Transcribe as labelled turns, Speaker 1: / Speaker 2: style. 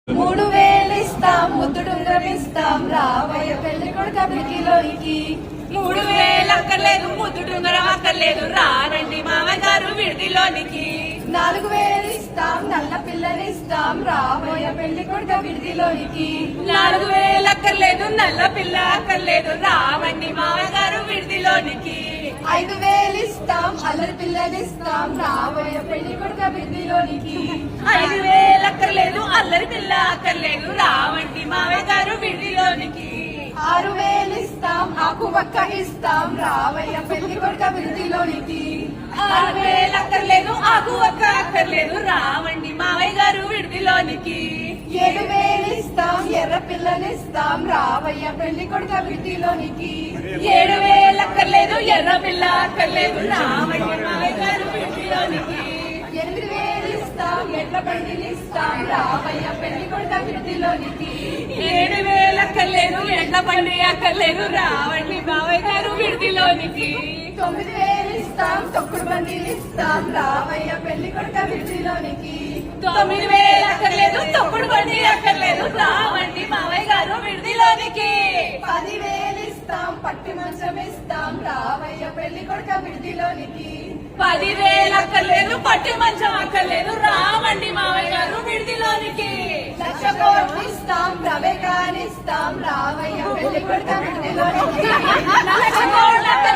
Speaker 1: 3000 ఇస్తాం, ముద్దుడుంగరం ఇస్తాం, రావయ్య పెళ్లి కొడుకు అభివృద్ధిలోనికి.
Speaker 2: 3000 అక్కర్లేదు, ముద్దుడుంగరం అక్కర్లేదు, రారండి మామయ్య గారు విడిదిలోనికి.
Speaker 1: 4000 ఇస్తాం, నల్ల పిల్లనిస్తాం, రావయ్య పెళ్లి కొడుకు అభివృద్ధిలోనికి.
Speaker 2: 4000 అక్కర్లేదు, నల్ల పిల్ల అక్కర్లేదు, రావండి మామయ్య గారు విడిదిలోనికి.
Speaker 1: 5000 ఇస్తాం, అల్లరి పిల్లనిస్తాం, రావయ్య పెళ్లి కొడుకు అభివృద్ధిలోనికి.
Speaker 2: 5000 అక్కర్లేదు, అల్లరి పిల్ల అక్కర్లేదు, రావండి మామయ్య గారు విడిదిలోనికి.
Speaker 1: 6000 ఇస్తాం, ఆకు వక్క ఇస్తాం, రావయ్య పెళ్లి కొడుకు అభివృద్ధిలోనికి.
Speaker 2: 6000 అక్కర్లేదు, ఆకు ఒక్క అక్కర్లేదు, రావండి మామయ్య గారు విడిదిలోనికి.
Speaker 1: 7000 ఇస్తాం, ఎర్ర పిల్లనిస్తాం, రావయ్య పెళ్లి కొడుకు అభివృద్ధిలోనికి.
Speaker 2: 7000 అక్కర్లేదు, ఎర్ర పిల్ల అక్కర్లేదు, రావండి మామయ్య గారు విడిదిలోనికి.
Speaker 1: 8000 ఇస్తాం, ఎడ్ల బండినిస్తాం, రావయ్య పెళ్లి కొడుకు అభివృద్ధిలోనికి.
Speaker 2: 7000 అక్కర్లేదు, ఎడ్ల బండి అక్కర్లేదు, రావండి మామయ్య గారు విడిదిలోనికి.
Speaker 1: 9000 ఇస్తాం, తొక్కుడు బండిలు ఇస్తాం, రావయ్య పెళ్లి కొడుకు అభివృద్ధిలోనికి.
Speaker 2: 9000 అక్కర్లేదు, తొక్కుడు బండి అక్కర్లేదు, రావండి మామయ్య గారు విడిదిలోనికి.
Speaker 1: 10,000 ఇస్తాం, పట్టి మంచం ఇస్తాం, రావయ్య పెళ్లి కొడుకు అభివృద్ధిలోనికి.
Speaker 2: 10,000 అక్కర్లేదు, పట్టి మంచం అక్కర్లేదు, రావండి మామయ్య గారు విడిదిలోనికి.
Speaker 1: 1,00,000 కోట్లు ఇస్తాం, ప్రవేకానిస్తాం, రావయ్య పెళ్లి కొడుకు అభివృద్ధిలోనికి.
Speaker 2: 1,00,000 కోట్లు అక్కర్లేదు,